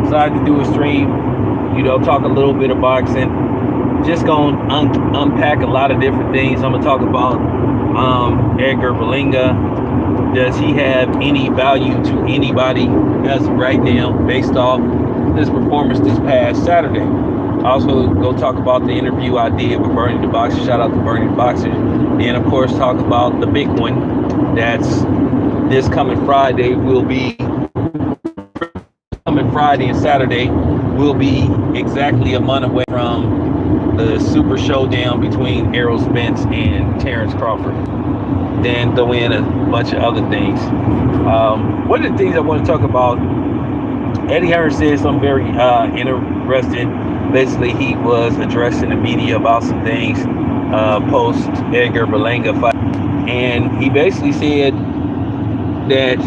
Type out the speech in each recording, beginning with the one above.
decided to do a stream, talk a little bit of boxing. Just gonna unpack a lot of different things. I'm gonna talk about Edgar Berlanga. Does he have any value to anybody as of right now based off his performance this past Saturday? Also, go talk about the interview I did with Bernie the Boxer. Shout out to Bernie the Boxer. And of course, talk about the big one that's this coming Friday and Saturday will be exactly a month away from the super showdown between Errol Spence and Terrence Crawford. Then throw in a bunch of other things. One of the things I want to talk about, Eddie Hearn said something very interesting. Basically, he was addressing the media about some things post Edgar Berlanga fight, and he basically said that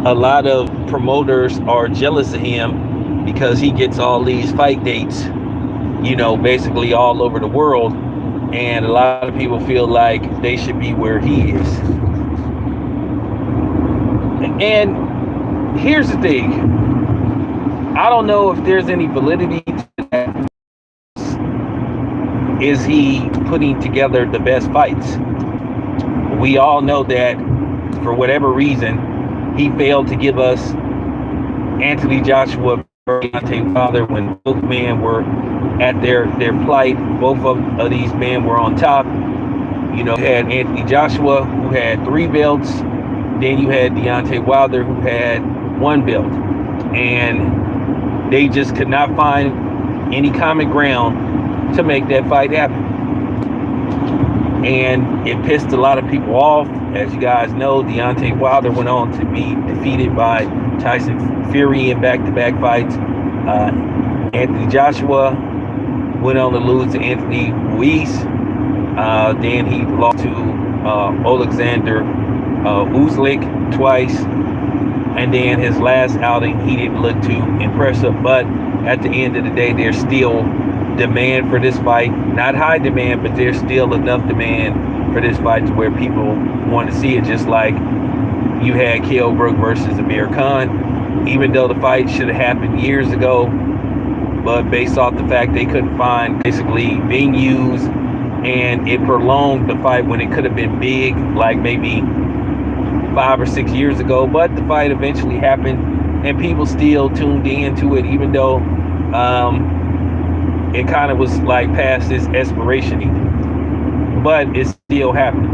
a lot of promoters are jealous of him because he gets all these fight dates, basically all over the world, and a lot of people feel like they should be where he is. And here's the thing, I don't know if there's any validity to that. Is he putting together the best fights? We all know that for whatever reason, he failed to give us Anthony Joshua, Deontay Wilder, when both men were at their plight. Both of these men were on top. You had Anthony Joshua, who had 3 belts. Then you had Deontay Wilder, who had 1 belt. And they just could not find any common ground to make that fight happen. And it pissed a lot of people off. As you guys know, Deontay Wilder went on to be defeated by Tyson Fury in back-to-back fights. Anthony Joshua went on to lose to Anthony Ruiz. Then he lost to Alexander Usyk twice. And then his last outing, he didn't look too impressive. But at the end of the day, there's still demand for this fight. Not high demand, but there's still enough demand for this fight to where people want to see it. Just like you had Kell Brook versus Amir Khan, even though the fight should have happened years ago, but based off the fact they couldn't find basically venues, and it prolonged the fight when it could have been big, like maybe 5 or 6 years ago. But the fight eventually happened, and people still tuned into it, even though it kind of was like past its expiration, but it still happened.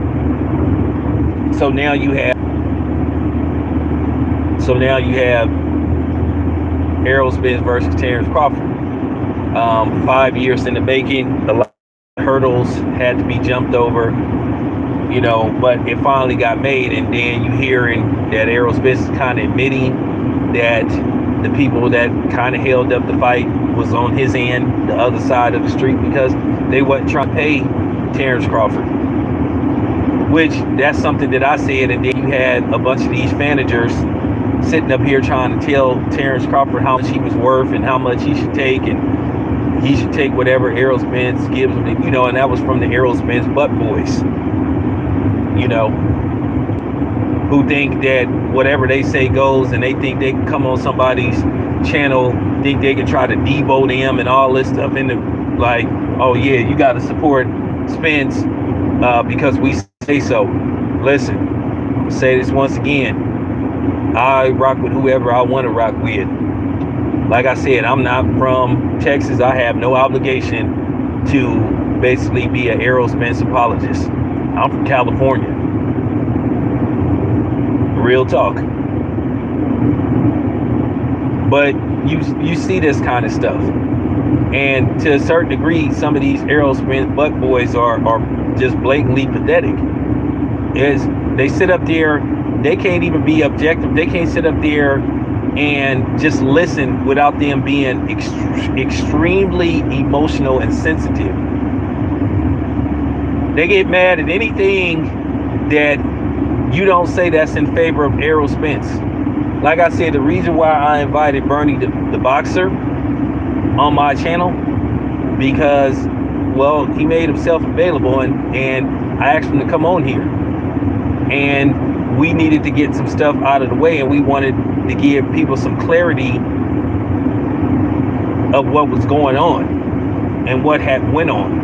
So now you have Errol Spence versus Terrence Crawford. 5 years in the making. A lot of hurdles had to be jumped over, but it finally got made. And then you hearing that Errol Spence is kind of admitting that the people that kind of held up the fight was on his end, the other side of the street, because they wasn't trying to pay Terrence Crawford. Which, that's something that I said. And then you had a bunch of these managers sitting up here trying to tell Terrence Crawford how much he was worth and how much he should take, and he should take whatever Errol Spence gives him, and that was from the Errol Spence butt boys, who think that whatever they say goes, and they think they can come on somebody's channel, think they can try to debo them and all this stuff, in the like, oh yeah, you got to support Spence because we say so. Listen, I'm gonna say this once again. I rock with whoever I want to rock with. Like I said, I'm not from Texas. I have no obligation to basically be an Errol Spence apologist. I'm from California. Real talk. But you see this kind of stuff. And to a certain degree, some of these Errol Spence butt boys are just blatantly pathetic. Is they sit up there, they can't even be objective. They can't sit up there and just listen without them being extremely emotional and sensitive. They get mad at anything that you don't say that's in favor of Errol Spence. Like I said, the reason why I invited Bernie the Boxer on my channel, because, well, he made himself available, and I asked him to come on here. And we needed to get some stuff out of the way, and we wanted to give people some clarity of what was going on and what had went on.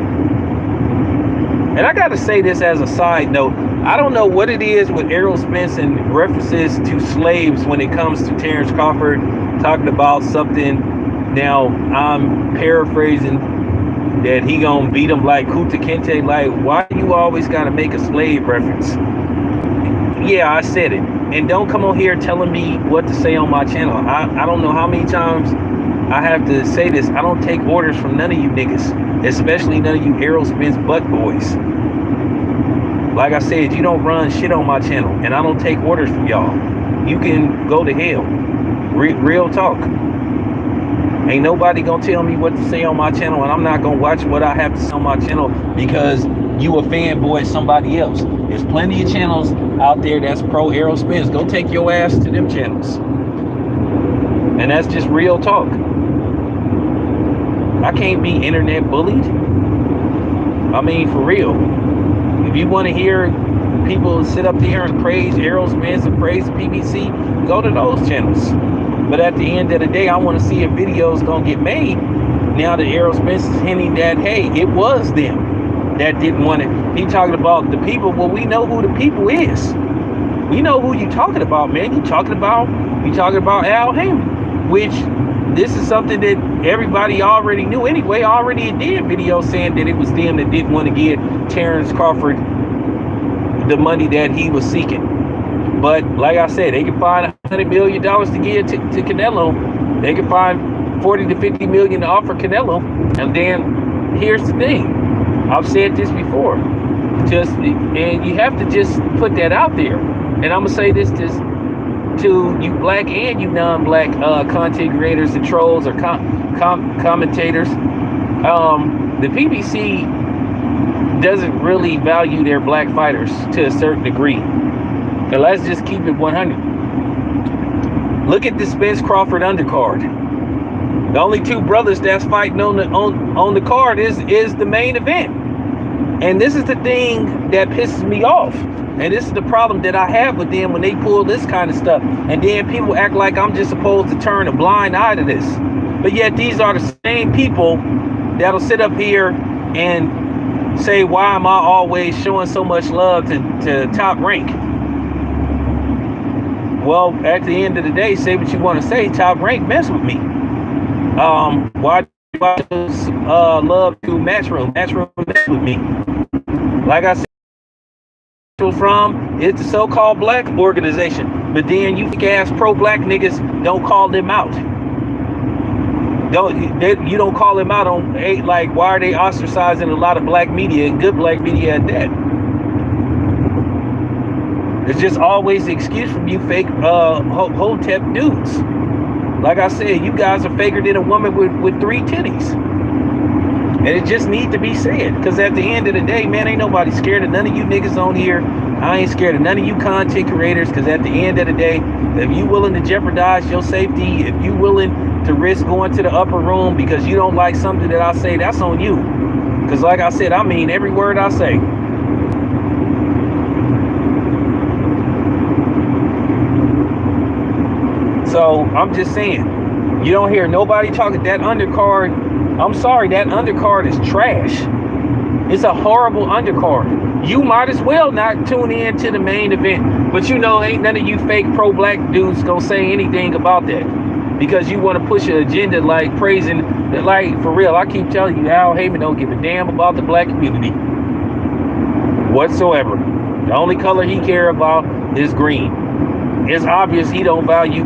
And I got to say this as a side note. I don't know what it is with Errol Spence and references to slaves when it comes to Terrence Crawford talking about something. Now, I'm paraphrasing that he gonna beat him like Kunta Kinte. Like, why you always gotta make a slave reference? Yeah, I said it. And don't come on here telling me what to say on my channel. I don't know how many times I have to say this. I don't take orders from none of you niggas, especially none of you Errol Spence butt boys. Like I said, you don't run shit on my channel, and I don't take orders from y'all. You can go to hell. Real talk. Ain't nobody gonna tell me what to say on my channel, and I'm not gonna watch what I have to say on my channel because you a fanboy somebody else. There's plenty of channels out there that's pro Errol Spence. Go take your ass to them channels. And that's just real talk. I can't be internet bullied. I mean, for real. If you want to hear people sit up there and praise Errol Spence and praise the PBC, go to those channels. But at the end of the day, I want to see if videos gonna get made now that Errol Spence is hinting that, hey, it was them that didn't want it. He talking about the people. Well, we know who the people is. We know who you talking about, man. You talking about Al Haymon, which this is something that everybody already knew anyway. Already did video saying that it was them that didn't want to give Terrence Crawford the money that he was seeking. But like I said, they can find $100 million to give to Canelo. They can find 40 to 50 million to offer Canelo. And then here's the thing. I've said this before. And you have to just put that out there. And I'm gonna say this to you black and you non-black content creators and trolls or commentators. The PBC doesn't really value their black fighters to a certain degree. So let's just keep it 100. Look at the Spence Crawford undercard. The only two brothers that's fighting on the card is the main event. And this is the thing that pisses me off. And this is the problem that I have with them when they pull this kind of stuff. And then people act like I'm just supposed to turn a blind eye to this. But yet these are the same people that'll sit up here and say, why am I always showing so much love to Top Rank? Well, at the end of the day, say what you want to say. Top Rank mess with me. Why does love to Matchroom? Matchroom mess with me. Like I said, from it's the so-called black organization, but then you ass pro-black niggas don't call them out. You don't call them out on like why are they ostracizing a lot of black media and good black media at that? It's just always the excuse from you fake hotep dudes. Like I said, you guys are faker than a woman with 3 titties. And it just needs to be said. Because at the end of the day, man, ain't nobody scared of none of you niggas on here. I ain't scared of none of you content creators. Because at the end of the day, if you willing to jeopardize your safety, if you willing to risk going to the upper room because you don't like something that I say, that's on you. Because like I said, I mean every word I say. So I'm just saying, you don't hear nobody talking that undercard. I'm sorry, that undercard is trash. It's a horrible undercard. You might as well not tune in to the main event. But you know, ain't none of you fake pro-black dudes gonna say anything about that. Because you want to push an agenda like praising, like for real, I keep telling you, Al Haymon don't give a damn about the black community whatsoever. The only color he care about is green. It's obvious he don't value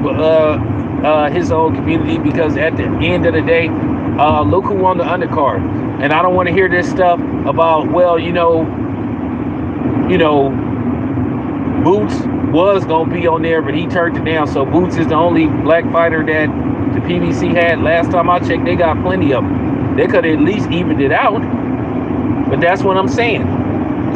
his own community because at the end of the day, look who on the undercard. And I don't want to hear this stuff about, well, you know, Boots was going to be on there, but he turned it down. So Boots is the only black fighter that the PBC had. Last time I checked, they got plenty of them. They could have at least evened it out. But that's what I'm saying.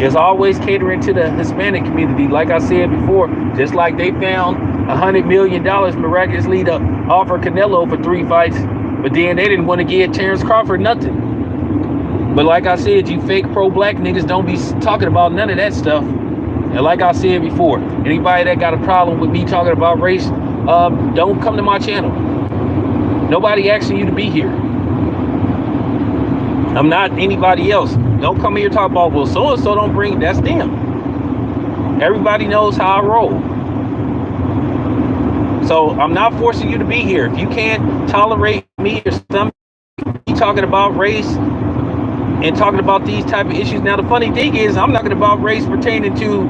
It's always catering to the Hispanic community. Like I said before, just like they found $100 million miraculously to offer Canelo for 3 fights, but then they didn't want to give Terrence Crawford nothing. But like I said, you fake pro-black niggas don't be talking about none of that stuff. And like I said before, anybody that got a problem with me talking about race, don't come to my channel. Nobody asking you to be here. I'm not anybody else. Don't come here talk about, well, so-and-so don't bring, that's them. Everybody knows how I roll. So I'm not forcing you to be here. If you can't tolerate me or something, talking about race and talking about these type of issues. Now, the funny thing is, I'm talking about race pertaining to,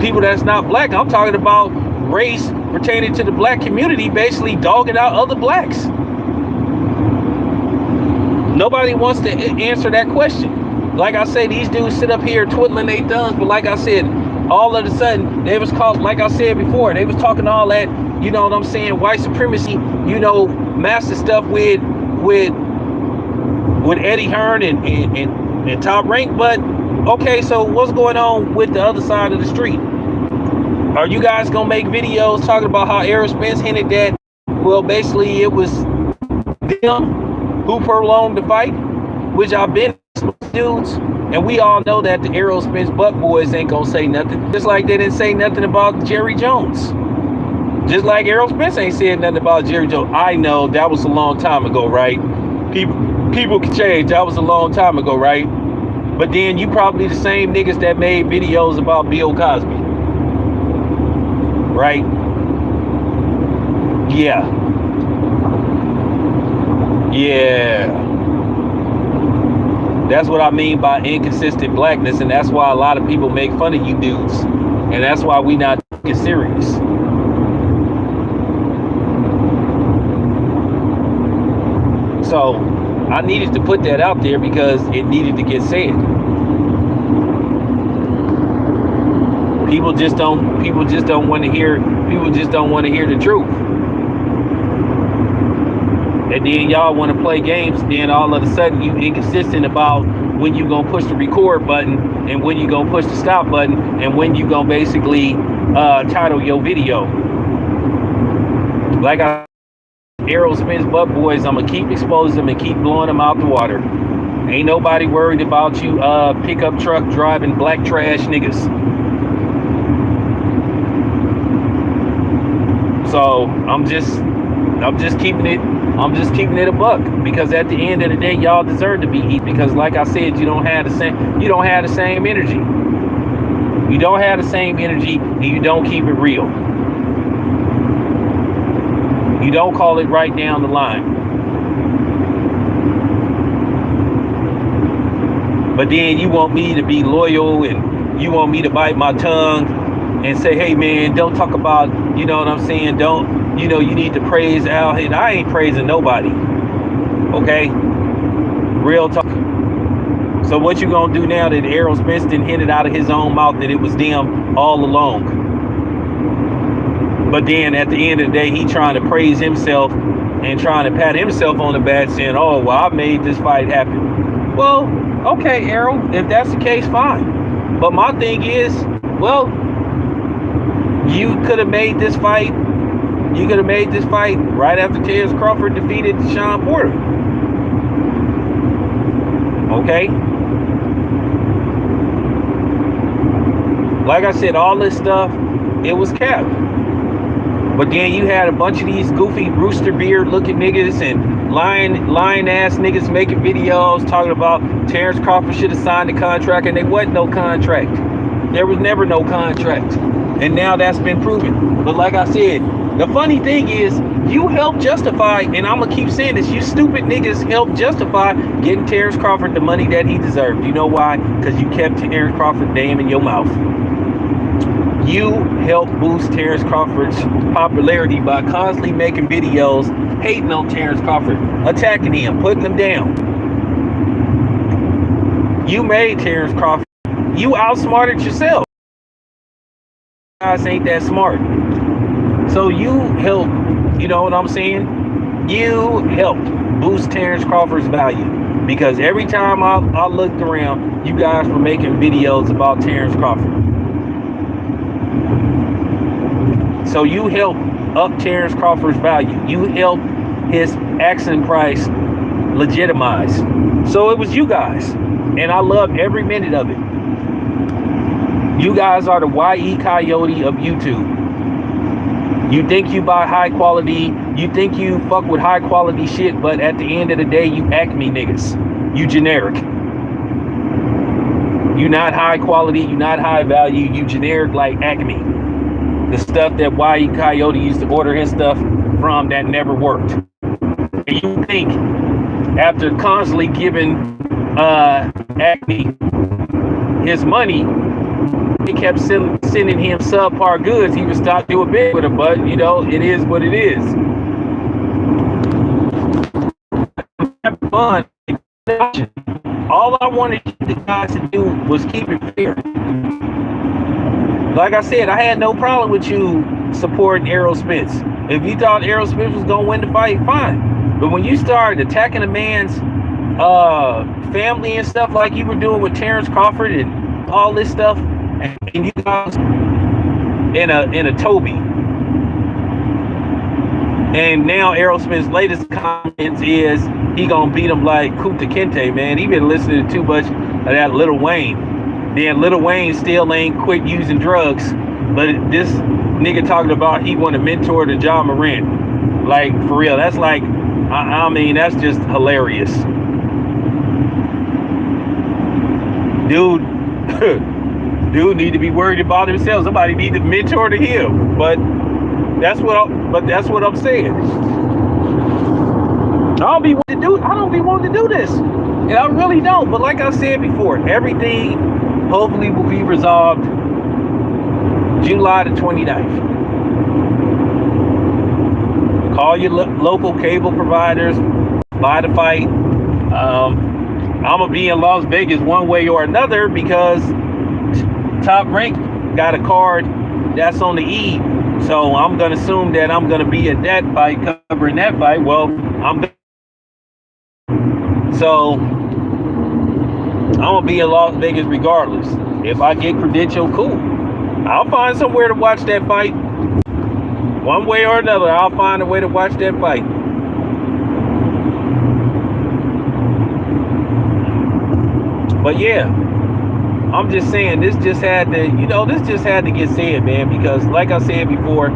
people that's not black. I'm talking about race pertaining to the black community, basically dogging out other blacks. Nobody wants to answer that question. Like I say, these dudes sit up here twiddling their thumbs, but like I said, all of a sudden, they was called, like I said before, they was talking all that, you know what I'm saying, white supremacy, master stuff with Eddie Hearn and Top Rank. But okay, so what's going on with the other side of the street? Are you guys gonna make videos talking about how Errol Spence hinted that, well, basically it was them who prolonged the fight, which I've been dudes, and we all know that the Errol Spence butt boys ain't gonna say nothing. Just like they didn't say nothing about Jerry Jones. Just like Errol Spence ain't saying nothing about Jerry Jones. I know that was a long time ago, right? People can change. That was a long time ago, right? But then you probably the same niggas that made videos about Bill Cosby. Right? Yeah. That's what I mean by inconsistent blackness, and that's why a lot of people make fun of you dudes. And that's why we not taking serious. So I needed to put that out there because it needed to get said. People just don't want to hear the truth. And then y'all want to play games, then all of a sudden you inconsistent about when you gonna push the record button and when you gonna push the stop button and when you gonna basically title your video. Like Errol Spence butt boys, I'm gonna keep exposing them and keep blowing them out the water. Ain't nobody worried about you pickup truck driving black trash niggas. So I'm just keeping it a buck, because at the end of the day, y'all deserve to be eaten, because like I said, you don't have the same energy. You don't have the same energy, and you don't keep it real. You don't call it right down the line. But then you want me to be loyal, and you want me to bite my tongue and say, hey man, don't talk about, you know what I'm saying, don't, you need to praise Al. And I ain't praising nobody. Okay? Real talk. So what you gonna do now that Errol Spence didn't hint it out of his own mouth that it was them all along? But then at the end of the day, he trying to praise himself and trying to pat himself on the back, saying, oh, well, I made this fight happen. Well, okay, Errol, if that's the case, fine. But my thing is, well, you could have made this fight. You could have made this fight right after Terrence Crawford defeated Shawn Porter. Okay? Like I said, all this stuff, it was cap. But then you had a bunch of these goofy rooster beard looking niggas and lying ass niggas making videos talking about Terrence Crawford should have signed the contract, and there wasn't no contract. There was never no contract. And now that's been proven. But like I said, the funny thing is, you helped justify, and I'm gonna keep saying this, you stupid niggas helped justify getting Terrence Crawford the money that he deserved. You know why? Because you kept Terrence Crawford's name in your mouth. You helped boost Terrence Crawford's popularity by constantly making videos hating on Terrence Crawford, attacking him, putting him down. You made Terrence Crawford. You outsmarted yourself. You guys ain't that smart. So you helped, you know what I'm saying? You helped boost Terrence Crawford's value. Because every time I looked around, you guys were making videos about Terrence Crawford. So you helped up Terrence Crawford's value. You helped his asking price legitimize. So it was you guys. And I love every minute of it. You guys are the YE Coyote of YouTube. You think you buy high quality, you think you fuck with high quality shit, but at the end of the day, you Acme niggas. You generic. You not high quality, you not high value, you generic like Acme. The stuff that Y.E. Coyote used to order his stuff from that never worked. And you think after constantly giving Acme his money, he kept sending him subpar goods, he would stop doing big with it, but you know, it is what it is. Have fun. All I wanted the guys to do was keep it fair. Like I said, I had no problem with you supporting Errol Spence. If you thought Errol Spence was gonna win the fight, fine. But when you started attacking a man's family and stuff like you were doing with Terrence Crawford and all this stuff, and you guys in a Toby. And now Errol Spence's latest comments is he gonna beat him like Kunta Kinte, man. He been listening to too much of that Lil Wayne. Then Lil Wayne still ain't quit using drugs, but this nigga talking about he want to mentor to Ja Morant. Like, for real, that's like, I mean, that's just hilarious. Dude need to be worried about himself. Somebody need to mentor to him. But that's what I'm saying. I don't be wanting to do this. And I really don't. But like I said before, everything hopefully will be resolved July the 29th. Call your local cable providers, buy the fight. I'm gonna be in Las Vegas one way or another because Top Rank got a card that's on the eve. So I'm gonna assume that I'm gonna be at that fight, covering that fight. Well, I'm gonna be in Las Vegas regardless. If I get credentialed, cool. I'll find somewhere to watch that fight. One way or another, I'll find a way to watch that fight. But yeah, I'm just saying this just had to get said, man, because like I said before,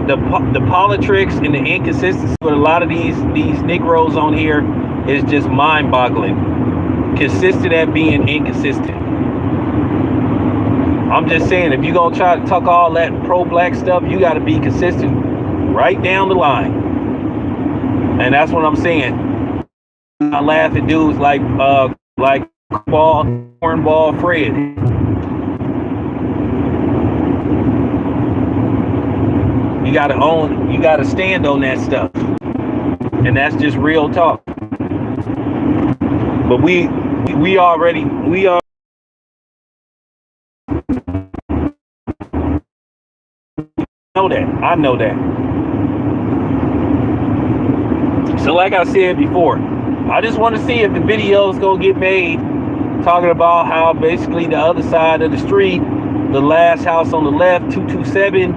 the politics and the inconsistency with a lot of these Negroes on here is just mind-boggling. Consistent at being inconsistent. I'm just saying, if you're gonna try to talk all that pro-black stuff, you got to be consistent right down the line. And that's what I'm saying. I laugh at dudes like Cornball Fred. You gotta stand on that stuff. And that's just real talk. But we are know that. I know that. So like I said before, I just want to see if the video is going to get made talking about how basically the other side of the street, the last house on the left, 227,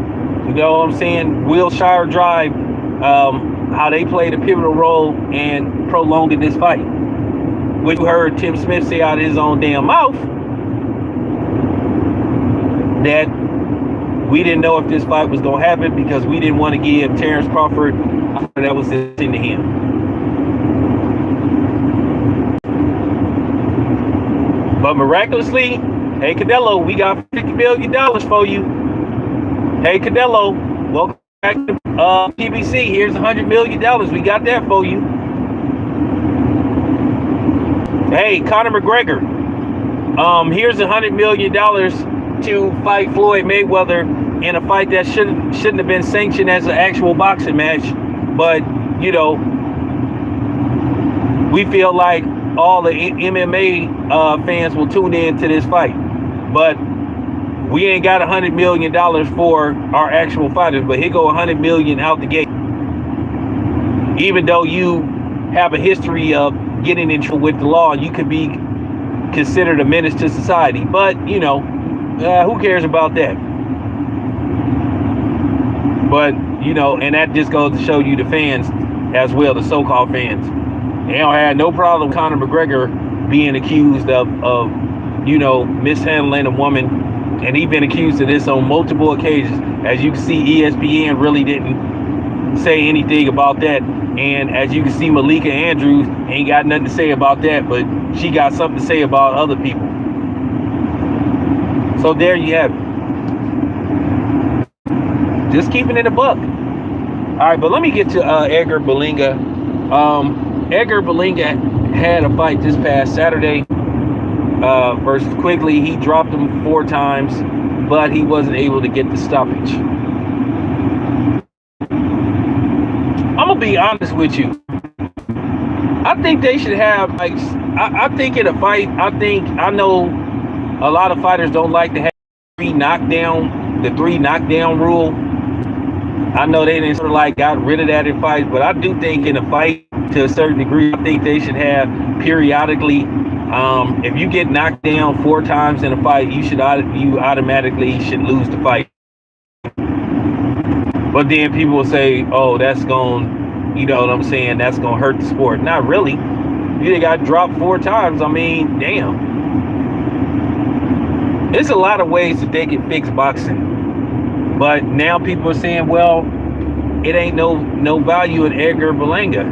you know what I'm saying, Wilshire Drive, how they played a pivotal role in prolonging this fight. Which you heard Tim Smith say out of his own damn mouth that we didn't know if this fight was going to happen because we didn't want to give Terrence Crawford that was into him. But miraculously, hey Canelo, we got $50 million for you. Hey Canelo, welcome back to PBC. Here's $100 million. We got that for you. Hey, Conor McGregor, here's $100 million to fight Floyd Mayweather in a fight that shouldn't have been sanctioned as an actual boxing match. But, you know, we feel like all the MMA fans will tune in to this fight. But we ain't got $100 million for our actual fighters, but here go $100 million out the gate. Even though you have a history of getting in trouble with the law, you could be considered a menace to society. But, you know, who cares about that? But, you know, and that just goes to show you the fans as well, the so-called fans. They don't have no problem with Conor McGregor being accused of you know, mishandling a woman And he's been accused of this on multiple occasions. As you can see, ESPN really didn't say anything about that. And as you can see, Malika Andrews ain't got nothing to say about that, but she got something to say about other people. So there you have it. Just keeping it a buck. All right, but let me get to Edgar Berlanga. Edgar Berlanga had a fight this past Saturday versus Quigley. He dropped him 4 times, but he wasn't able to get the stoppage. I'm gonna be honest with you. I think they should have, like, I think in a fight, I know a lot of fighters don't like to have the 3 knockdown rule. I know they didn't sort of like got rid of that in fights, but I do think in a fight, to a certain degree, I think they should have periodically. If you get knocked down 4 times in a fight, you automatically should lose the fight. But then people will say, "Oh, that's going, you know what I'm saying? That's going to hurt the sport." Not really. You got dropped 4 times. I mean, damn. There's a lot of ways that they can fix boxing. But now people are saying, well, it ain't no value in Edgar Berlanga.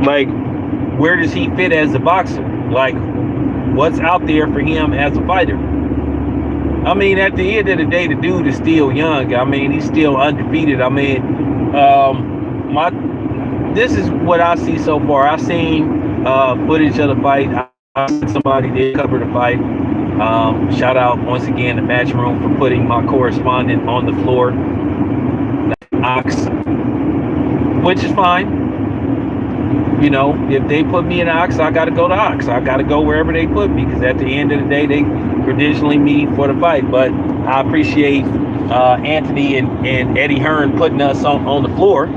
Like, where does he fit as a boxer? Like, what's out there for him as a fighter? I mean, at the end of the day, the dude is still young. I mean, he's still undefeated. I mean, this is what I see so far. I've seen footage of the fight. Somebody did cover the fight. Shout out once again to Matchroom for putting my correspondent on the floor. Ox, which is fine. You know, if they put me in Ox, I got to go to Ox. I got to go wherever they put me, because at the end of the day, they traditionally meet for the fight. But I appreciate Anthony and Eddie Hearn putting us on the floor.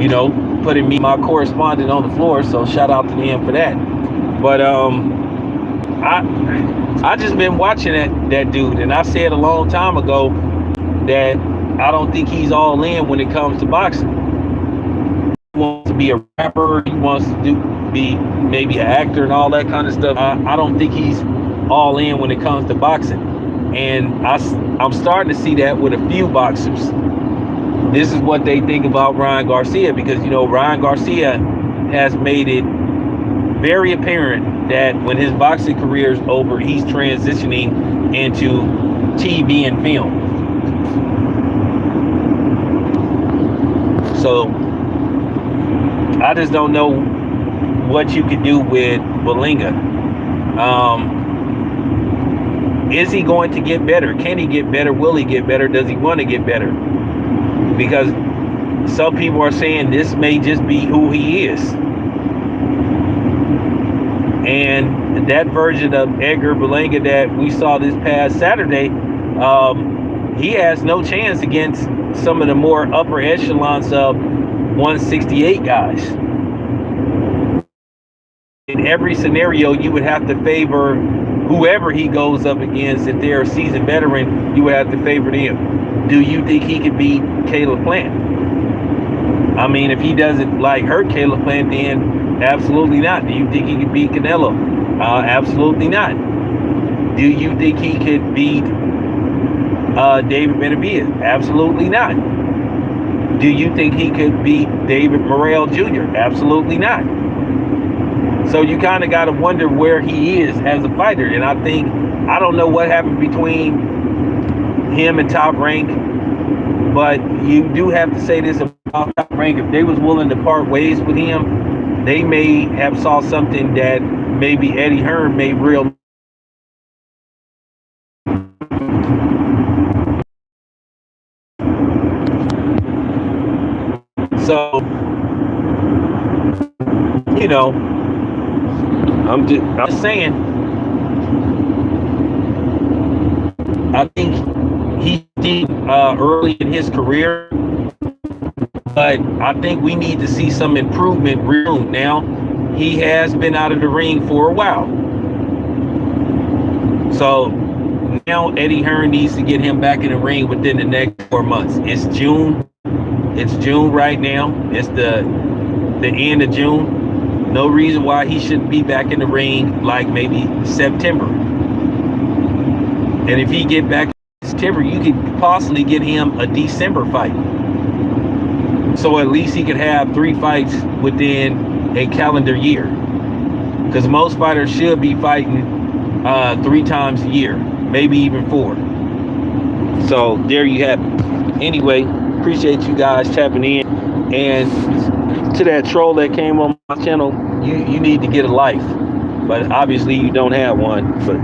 You know, putting me, my correspondent, on the floor. So shout out to them for that. But I just been watching that dude, and I said a long time ago that I don't think he's all in when it comes to boxing. He wants to be a rapper, he wants to be maybe an actor and all that kind of stuff. I don't think he's all in when it comes to boxing. And I'm starting to see that with a few boxers. This is what they think about Ryan Garcia, because, you know, Ryan Garcia has made it very apparent that when his boxing career is over, he's transitioning into TV and film. So I just don't know what you could do with Berlanga. Is he going to get better? Can he get better? Will he get better? Does he want to get better? Because some people are saying this may just be who he is. And that version of Edgar Berlanga that we saw this past Saturday, he has no chance against some of the more upper echelons of 168 guys. In every scenario, you would have to favor whoever he goes up against. If they're a seasoned veteran, you would have to favor them. Do you think he could beat Caleb Plant? I mean, if he doesn't hurt Caleb Plant, then absolutely not. Do you think he could beat Canelo? Absolutely not. Do you think he could beat David Benavidez? Absolutely not. Do you think he could beat David Morrell Jr.? Absolutely not. So you kind of got to wonder where he is as a fighter. And I don't know what happened between him and Top Rank, but you do have to say this about Top Rank. If they was willing to part ways with him, they may have saw something that maybe Eddie Hearn may real. So, you know, I'm just saying, I think he did early in his career, but I think we need to see some improvement real now. He has been out of the ring for a while. So now Eddie Hearn needs to get him back in the ring within the next 4 months. It's June. It's June right now. It's the end of June. No reason why he shouldn't be back in the ring like maybe September. And if he get back in September, you could possibly get him a December fight. So at least he could have 3 fights within a calendar year. Because most fighters should be fighting 3 times a year, maybe even 4. So there you have it. Anyway, appreciate you guys tapping in. And to that troll that came on my channel, you need to get a life. But obviously you don't have one. But